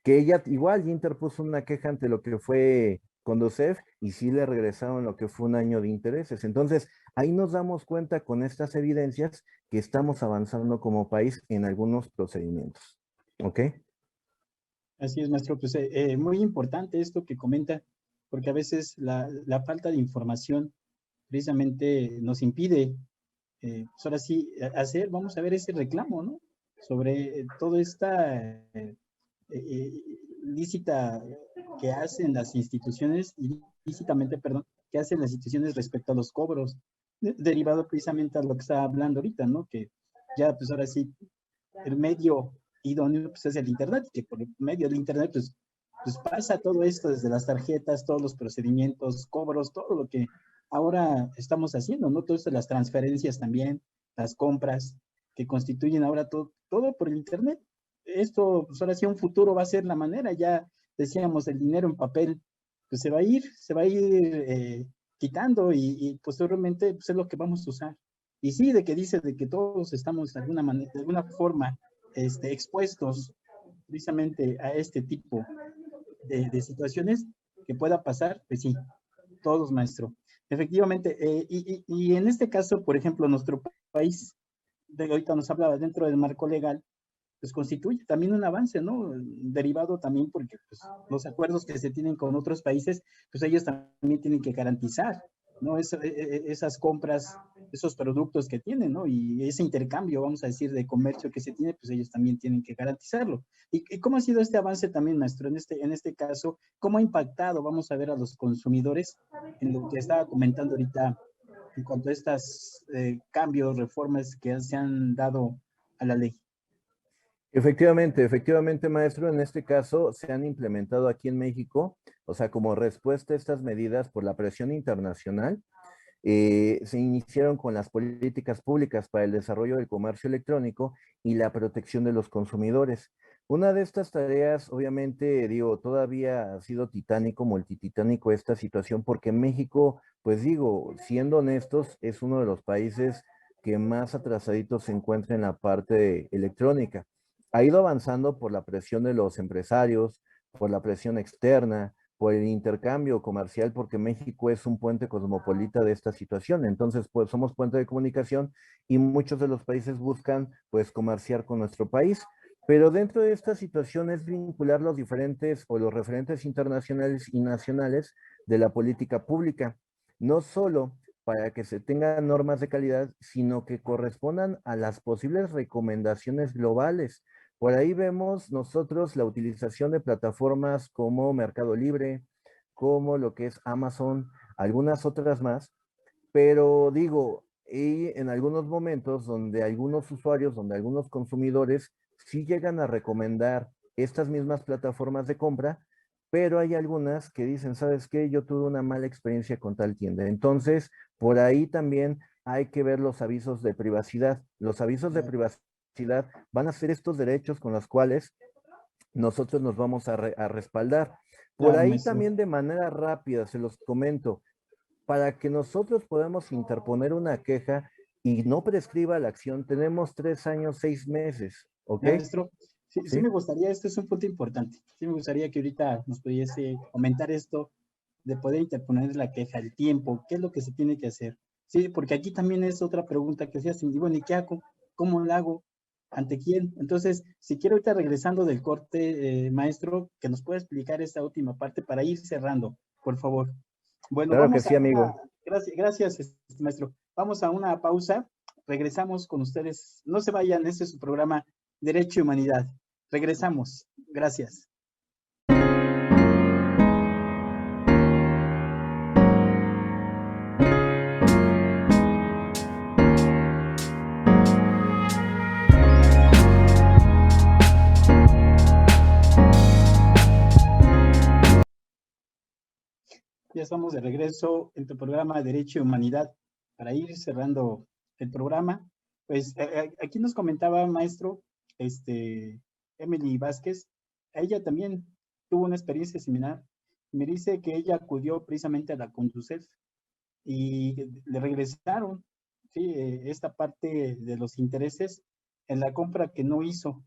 que ella igual ya interpuso una queja ante lo que fue Conducef y sí le regresaron lo que fue un año de intereses. Entonces, ahí nos damos cuenta con estas evidencias que estamos avanzando como país en algunos procedimientos. ¿Ok? Así es, maestro. Pues muy importante esto que comenta, porque a veces la falta de información precisamente nos impide, pues ahora sí, vamos a ver ese reclamo, ¿no? Sobre toda esta eh, lícita que hacen las instituciones, ilícitamente, perdón, que hacen las instituciones respecto a los cobros, derivado precisamente a lo que está hablando ahorita, ¿no? Que ya, pues ahora sí, el medio idóneo pues, es el Internet, que por medio del Internet, pues pasa todo esto desde las tarjetas, todos los procedimientos, cobros, todo lo que ahora estamos haciendo, ¿no? Todo esto, las transferencias también, las compras, que constituyen ahora todo por el Internet. Esto, pues ahora sí, un futuro va a ser la manera, ya decíamos, el dinero en papel, pues se va a ir quitando y posteriormente pues, es lo que vamos a usar. Y sí, de que dice de que todos estamos de alguna manera, de alguna forma, expuestos precisamente a este tipo de situaciones que pueda pasar, pues sí, todos, maestro. Efectivamente, y en este caso, por ejemplo, nuestro país, de ahorita nos hablaba dentro del marco legal, pues constituye también un avance, ¿no? Derivado también porque pues, los acuerdos que se tienen con otros países, pues ellos también tienen que garantizar, ¿no? Esas compras, esos productos que tienen, ¿no? Y ese intercambio, vamos a decir, de comercio que se tiene, pues ellos también tienen que garantizarlo. ¿Y cómo ha sido este avance también, maestro? En este caso, ¿cómo ha impactado, vamos a ver, a los consumidores en lo que estaba comentando ahorita en cuanto a estos cambios, reformas que se han dado a la ley? Efectivamente, maestro, en este caso se han implementado aquí en México, o sea, como respuesta a estas medidas por la presión internacional, se iniciaron con las políticas públicas para el desarrollo del comercio electrónico y la protección de los consumidores. Una de estas tareas, obviamente, digo, todavía ha sido titánico, multititánico esta situación, porque México, pues digo, siendo honestos, es uno de los países que más atrasaditos se encuentra en la parte electrónica. Ha ido avanzando por la presión de los empresarios, por la presión externa, por el intercambio comercial, porque México es un puente cosmopolita de esta situación. Entonces, pues somos puente de comunicación y muchos de los países buscan, pues, comerciar con nuestro país. Pero dentro de esta situación es vincular los diferentes o los referentes internacionales y nacionales de la política pública, no solo para que se tengan normas de calidad, sino que correspondan a las posibles recomendaciones globales. Por ahí vemos nosotros la utilización de plataformas como Mercado Libre, como lo que es Amazon, algunas otras más, pero digo, y en algunos momentos donde algunos usuarios, donde algunos consumidores sí llegan a recomendar estas mismas plataformas de compra, pero hay algunas que dicen, ¿sabes qué? Yo tuve una mala experiencia con tal tienda. Entonces, por ahí también hay que ver los avisos de privacidad. Los avisos de privacidad van a ser estos derechos con los cuales nosotros nos vamos a respaldar. Por Claro, ahí maestro. también de manera rápida, se los comento, para que nosotros podamos interponer una queja y no prescriba la acción, tenemos 3 años, 6 meses, ¿ok? Maestro, sí, sí ¿Sí? me gustaría, este es un punto importante, sí me gustaría que ahorita nos pudiese comentar esto de poder interponer la queja, el tiempo, qué es lo que se tiene que hacer. Sí, porque aquí también es otra pregunta que se hace, y bueno, ¿y qué hago? ¿Cómo lo hago? ¿Ante quién? Entonces, si quiero ahorita regresando del corte, maestro, que nos pueda explicar esta última parte para ir cerrando, por favor. Bueno, Claro que vamos sí, a una, amigo. gracias, maestro. Vamos a una pausa, regresamos con ustedes. No se vayan, este es su programa Derecho y Humanidad. Regresamos. Gracias. Ya estamos de regreso en tu programa Derecho y Humanidad. Para ir cerrando el programa, pues aquí nos comentaba, maestro, Emily Vázquez, ella también tuvo una experiencia similar. Me dice que ella acudió precisamente a la Conducef y le regresaron, sí, esta parte de los intereses en la compra que no hizo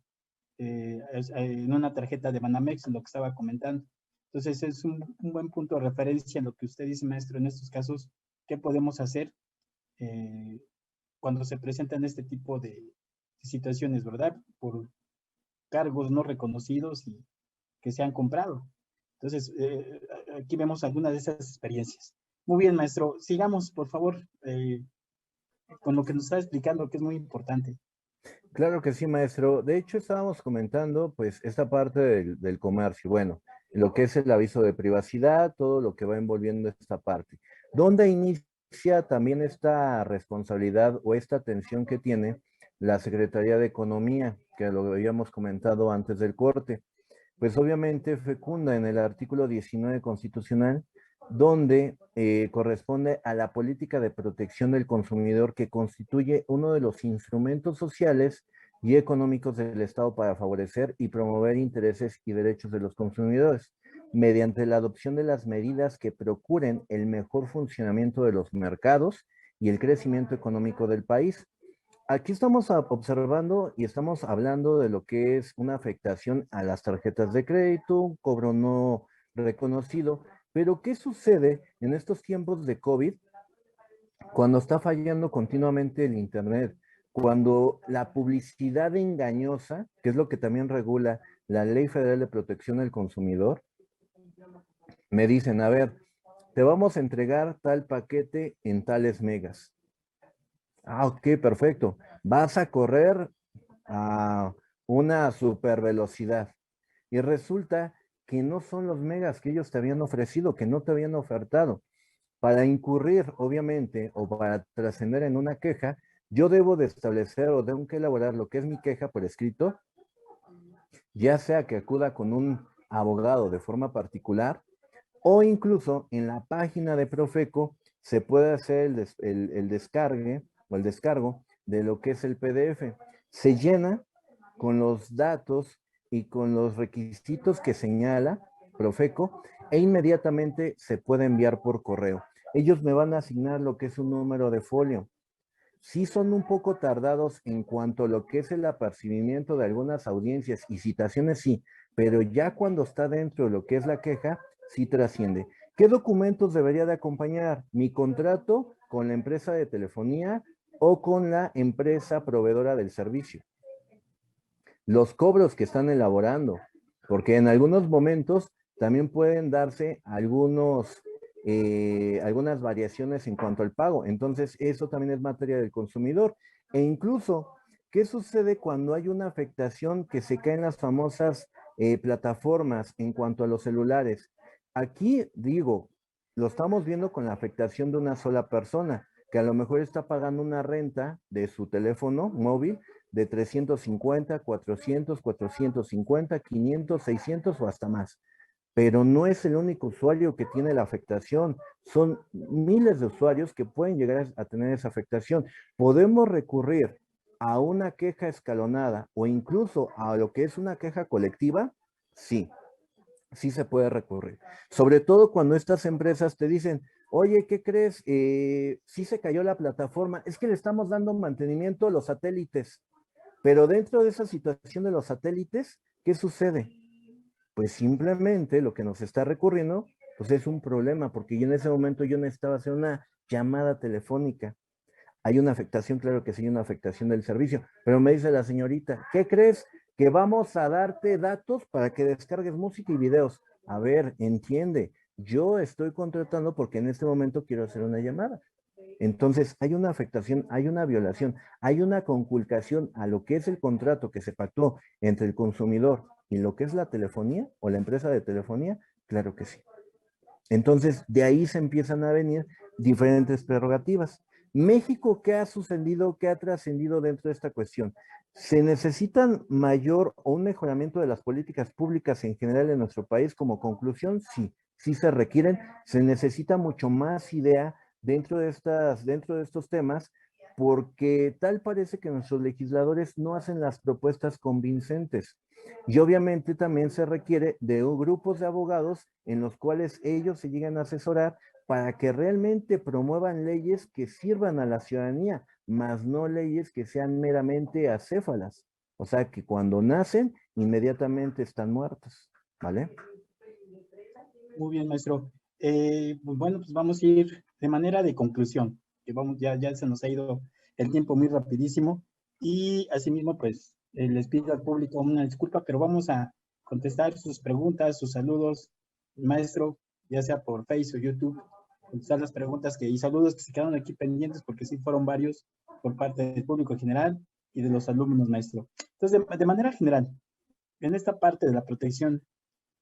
en una tarjeta de Banamex, lo que estaba comentando. Entonces es un buen punto de referencia en lo que usted dice, maestro, en estos casos, ¿qué podemos hacer cuando se presentan este tipo de situaciones, ¿verdad? Por cargos no reconocidos y que se han comprado. Entonces, aquí vemos algunas de esas experiencias. Muy bien, maestro. Sigamos, por favor, con lo que nos está explicando, que es muy importante. Claro que sí, maestro. De hecho, estábamos comentando, pues, esta parte del comercio. Bueno, lo que es el aviso de privacidad, todo lo que va envolviendo esta parte. ¿Dónde inicia también esta responsabilidad o esta atención que tiene la Secretaría de Economía, que lo habíamos comentado antes del corte? Pues obviamente fecunda en el artículo 19 constitucional, donde corresponde a la política de protección del consumidor, que constituye uno de los instrumentos sociales y económicos del Estado para favorecer y promover intereses y derechos de los consumidores, mediante la adopción de las medidas que procuren el mejor funcionamiento de los mercados y el crecimiento económico del país. Aquí estamos observando y estamos hablando de lo que es una afectación a las tarjetas de crédito, un cobro no reconocido, pero ¿qué sucede en estos tiempos de COVID cuando está fallando continuamente el Internet? Cuando la publicidad engañosa, que es lo que también regula la Ley Federal de Protección del Consumidor, me dicen, a ver, te vamos a entregar tal paquete en tales megas. Ah, ok, perfecto. Vas a correr a una super velocidad. Y resulta que no son los megas que ellos te habían ofrecido, que no te habían ofertado. Para incurrir, obviamente, o para trascender en una queja, yo debo de establecer o tengo que elaborar lo que es mi queja por escrito, ya sea que acuda con un abogado de forma particular o incluso en la página de Profeco se puede hacer el descargue o el descargo de lo que es el PDF. Se llena con los datos y con los requisitos que señala Profeco e inmediatamente se puede enviar por correo. Ellos me van a asignar lo que es un número de folio. Sí son un poco tardados en cuanto a lo que es el apercibimiento de algunas audiencias y citaciones, sí, pero ya cuando está dentro de lo que es la queja, sí trasciende. ¿Qué documentos debería de acompañar? Mi contrato con la empresa de telefonía o con la empresa proveedora del servicio. Los cobros que están elaborando, porque en algunos momentos también pueden darse algunas variaciones en cuanto al pago. Entonces, eso también es materia del consumidor. E incluso, ¿qué sucede cuando hay una afectación que se cae en las famosas plataformas en cuanto a los celulares? Aquí digo, lo estamos viendo con la afectación de una sola persona, que a lo mejor está pagando una renta de su teléfono móvil de 350, 400, 450, 500, 600 o hasta más. Pero no es el único usuario que tiene la afectación. Son miles de usuarios que pueden llegar a tener esa afectación. Podemos recurrir a una queja escalonada o incluso a lo que es una queja colectiva. Sí, sí se puede recurrir. Sobre todo cuando estas empresas te dicen, oye, ¿qué crees? Sí se cayó la plataforma. Es que le estamos dando mantenimiento a los satélites. Pero dentro de esa situación de los satélites, ¿qué sucede? Pues simplemente lo que nos está recurriendo, pues es un problema, porque yo en ese momento yo necesitaba hacer una llamada telefónica. Hay una afectación, claro que sí, una afectación del servicio, pero me dice la señorita, ¿qué crees? Que vamos a darte datos para que descargues música y videos. A ver, entiende, yo estoy contratando porque en este momento quiero hacer una llamada. Entonces, hay una afectación, hay una violación, hay una conculcación a lo que es el contrato que se pactó entre el consumidor y lo que es la telefonía o la empresa de telefonía, claro que sí. Entonces, de ahí se empiezan a venir diferentes prerrogativas. México, ¿qué ha sucedido, qué ha trascendido dentro de esta cuestión? ¿Se necesitan mayor o un mejoramiento de las políticas públicas en general en nuestro país? Como conclusión, sí, sí se requieren. Se necesita mucho más idea dentro de estos temas, porque tal parece que nuestros legisladores no hacen las propuestas convincentes. Y obviamente también se requiere de grupos de abogados en los cuales ellos se llegan a asesorar para que realmente promuevan leyes que sirvan a la ciudadanía, más no leyes que sean meramente acéfalas. O sea, que cuando nacen, inmediatamente están muertas, ¿vale? Muy bien, maestro. Pues bueno, pues vamos a ir de manera de conclusión, que vamos, ya se nos ha ido el tiempo muy rapidísimo y asimismo, pues les pido al público una disculpa, pero vamos a contestar sus preguntas, sus saludos, maestro, ya sea por Facebook o YouTube, contestar las preguntas y saludos que se quedaron aquí pendientes porque sí fueron varios por parte del público en general y de los alumnos, maestro. Entonces, de manera general, en esta parte de la protección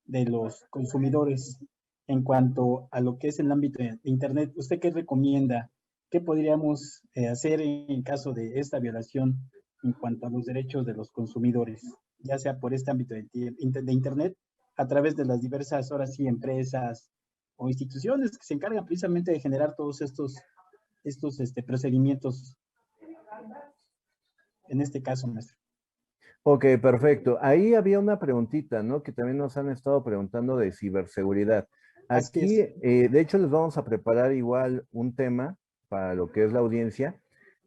de los consumidores en cuanto a lo que es el ámbito de Internet, ¿usted qué recomienda? ¿Qué podríamos hacer en caso de esta violación en cuanto a los derechos de los consumidores, ya sea por este ámbito de Internet, a través de las diversas, ahora sí, empresas o instituciones que se encargan precisamente de generar todos estos procedimientos, en este caso, maestro? Ok, perfecto. Ahí había una preguntita, ¿no? Que también nos han estado preguntando de ciberseguridad. Así Aquí, es. de hecho, les vamos a preparar igual un tema para lo que es la audiencia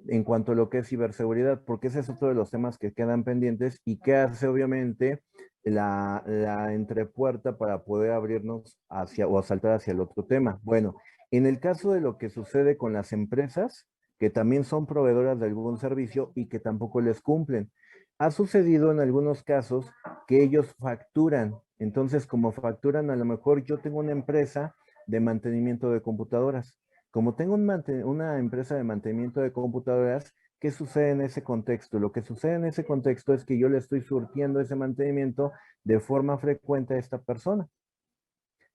en cuanto a lo que es ciberseguridad, porque ese es otro de los temas que quedan pendientes y que hace obviamente la entrepuerta para poder abrirnos hacia o saltar hacia el otro tema. Bueno, en el caso de lo que sucede con las empresas, que también son proveedoras de algún servicio y que tampoco les cumplen. Ha sucedido en algunos casos que ellos facturan. Entonces, como facturan, a lo mejor yo tengo una empresa de mantenimiento de computadoras. Como tengo una empresa de mantenimiento de computadoras, ¿qué sucede en ese contexto? Lo que sucede en ese contexto es que yo le estoy surtiendo ese mantenimiento de forma frecuente a esta persona,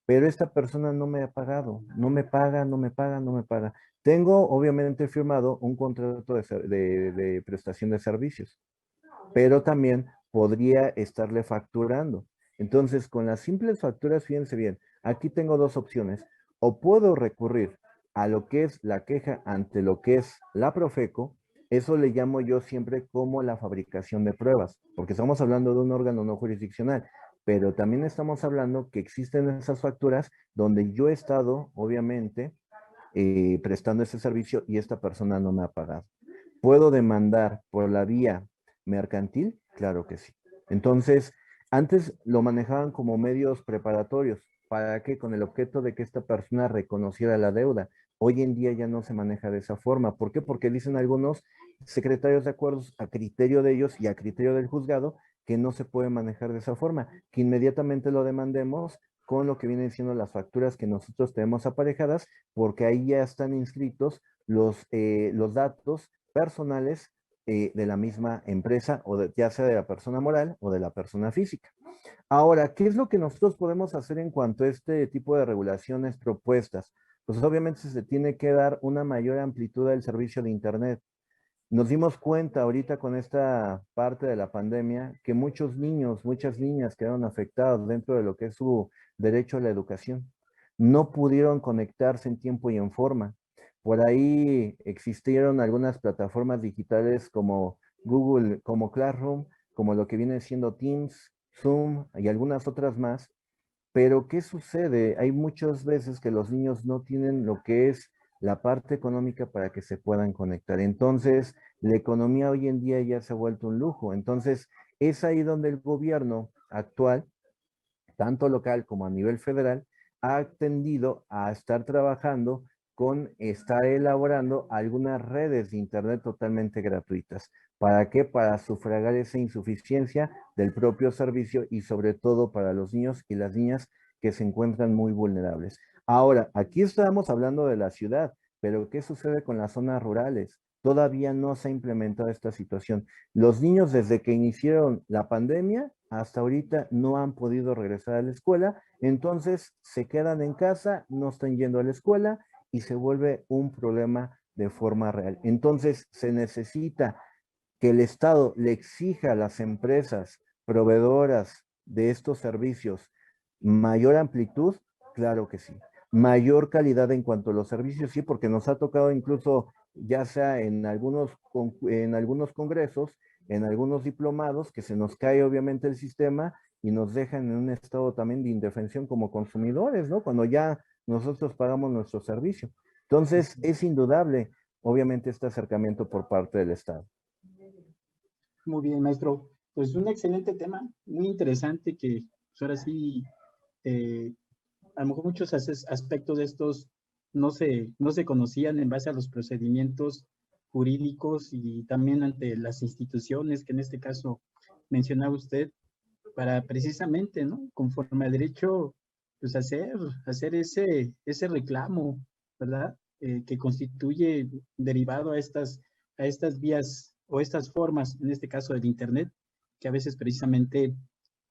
pero esta persona no me ha pagado, no me paga, no me paga, no me paga. Tengo obviamente firmado un contrato de prestación de servicios, pero también podría estarle facturando. Entonces, con las simples facturas, fíjense bien, aquí tengo dos opciones. O puedo recurrir a lo que es la queja ante lo que es la Profeco, eso le llamo yo siempre como la fabricación de pruebas, porque estamos hablando de un órgano no jurisdiccional, pero también estamos hablando que existen esas facturas donde yo he estado, obviamente, prestando ese servicio y esta persona no me ha pagado. ¿Puedo demandar por la vía mercantil? Claro que sí. Entonces, antes lo manejaban como medios preparatorios. ¿Para qué? Con el objeto de que esta persona reconociera la deuda. Hoy en día ya no se maneja de esa forma. ¿Por qué? Porque dicen algunos secretarios de acuerdos a criterio de ellos y a criterio del juzgado que no se puede manejar de esa forma, que inmediatamente lo demandemos con lo que vienen siendo las facturas que nosotros tenemos aparejadas, porque ahí ya están inscritos los datos personales de la misma empresa, ya sea de la persona moral o de la persona física. Ahora, ¿qué es lo que nosotros podemos hacer en cuanto a este tipo de regulaciones propuestas? Pues obviamente se tiene que dar una mayor amplitud del servicio de Internet. Nos dimos cuenta ahorita con esta parte de la pandemia que muchos niños, muchas niñas quedaron afectados dentro de lo que es su derecho a la educación. No pudieron conectarse en tiempo y en forma. Por ahí existieron algunas plataformas digitales como Google, como Classroom, como lo que viene siendo Teams, Zoom y algunas otras más. Pero ¿qué sucede? Hay muchas veces que los niños no tienen lo que es la parte económica para que se puedan conectar. Entonces, la economía hoy en día ya se ha vuelto un lujo. Entonces, es ahí donde el gobierno actual, tanto local como a nivel federal, ha tendido a estar trabajando con estar elaborando algunas redes de Internet totalmente gratuitas. ¿Para qué? Para sufragar esa insuficiencia del propio servicio y sobre todo para los niños y las niñas que se encuentran muy vulnerables. Ahora, aquí estamos hablando de la ciudad, pero ¿qué sucede con las zonas rurales? Todavía no se ha implementado esta situación. Los niños desde que iniciaron la pandemia hasta ahorita no han podido regresar a la escuela, entonces se quedan en casa, no están yendo a la escuela y se vuelve un problema de forma real. Entonces se necesita que el Estado le exija a las empresas proveedoras de estos servicios mayor amplitud, claro que sí. Mayor calidad en cuanto a los servicios, sí, porque nos ha tocado incluso, ya sea en algunos congresos, en algunos diplomados, que se nos cae obviamente el sistema y nos dejan en un estado también de indefensión como consumidores, ¿no? Cuando ya nosotros pagamos nuestro servicio. Entonces, es indudable, obviamente, este acercamiento por parte del Estado. Muy bien, maestro. Pues un excelente tema, muy interesante que pues ahora sí eh, a lo mejor muchos aspectos de estos no se conocían en base a los procedimientos jurídicos y también ante las instituciones que en este caso mencionaba usted, para precisamente, ¿no? Conforme al derecho, pues hacer ese reclamo, ¿verdad? Que constituye derivado a estas vías o estas formas, en este caso del Internet, que a veces precisamente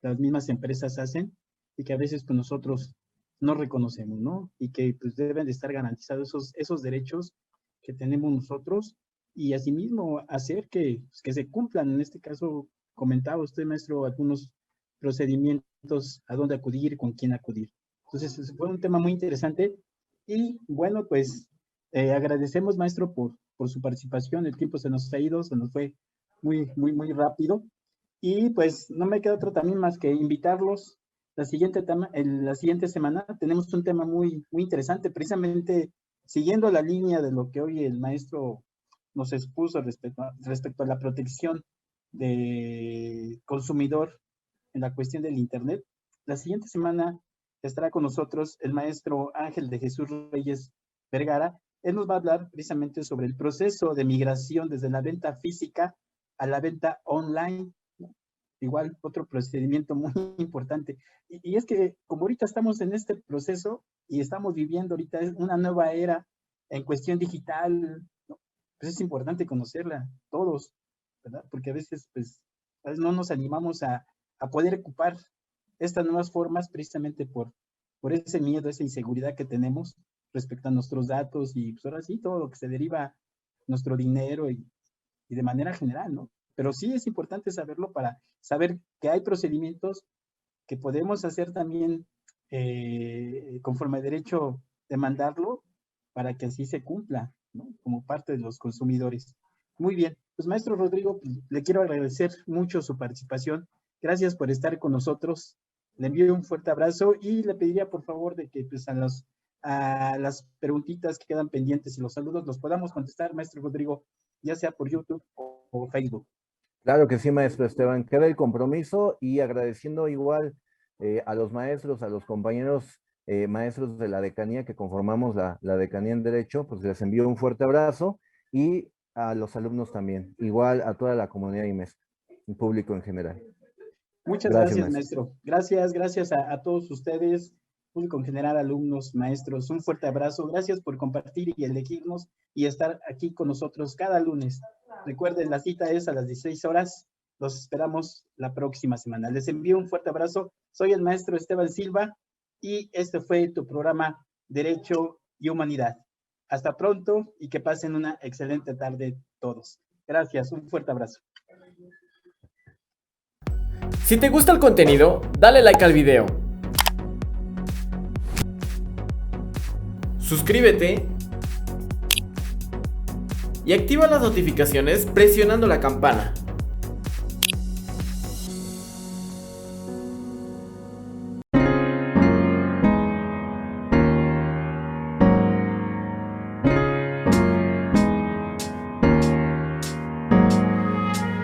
las mismas empresas hacen y que a veces pues, nosotros no reconocemos, ¿no? Y que pues deben de estar garantizados esos derechos que tenemos nosotros y asimismo hacer que se cumplan. En este caso, comentaba usted, maestro, algunos procedimientos, a dónde acudir, con quién acudir. Entonces, fue un tema muy interesante y bueno, pues agradecemos, maestro, por su participación. El tiempo se nos ha ido, se nos fue muy rápido y pues no me queda otro también más que invitarlos. La siguiente semana tenemos un tema muy interesante, precisamente siguiendo la línea de lo que hoy el maestro nos expuso respecto a la protección del consumidor en la cuestión del Internet. La siguiente semana estará con nosotros el maestro Ángel de Jesús Reyes Vergara. Él nos va a hablar precisamente sobre el proceso de migración desde la venta física a la venta online. Igual, otro procedimiento muy importante. Y es que como ahorita estamos en este proceso y estamos viviendo ahorita una nueva era en cuestión digital, ¿no? Pues es importante conocerla todos, ¿verdad? Porque a veces, pues, no nos animamos a poder ocupar estas nuevas formas precisamente por ese miedo, esa inseguridad que tenemos respecto a nuestros datos y pues ahora sí, todo lo que se deriva nuestro dinero y de manera general, ¿no? Pero sí es importante saberlo para saber que hay procedimientos que podemos hacer también conforme al derecho demandarlo para que así se cumpla, ¿no? Como parte de los consumidores. Muy bien, pues maestro Rodrigo, le quiero agradecer mucho su participación. Gracias por estar con nosotros. Le envío un fuerte abrazo y le pediría por favor de que pues, a las preguntitas que quedan pendientes y los saludos los podamos contestar, maestro Rodrigo, ya sea por YouTube o Facebook. Claro que sí, maestro Esteban. Queda el compromiso y agradeciendo igual a los maestros, a los compañeros maestros de la decanía que conformamos la decanía en Derecho, pues les envío un fuerte abrazo y a los alumnos también, igual a toda la comunidad IMES, y público en general. Muchas gracias, maestro. Gracias a todos ustedes, público en general, alumnos, maestros. Un fuerte abrazo. Gracias por compartir y elegirnos y estar aquí con nosotros cada lunes. Recuerden, la cita es a las 16 horas. Los esperamos la próxima semana. Les envío un fuerte abrazo. Soy el maestro Esteban Silva y este fue tu programa Derecho y Humanidad. Hasta pronto y que pasen una excelente tarde todos. Gracias, un fuerte abrazo. Si te gusta el contenido, dale like al video. Suscríbete y activa las notificaciones presionando la campana.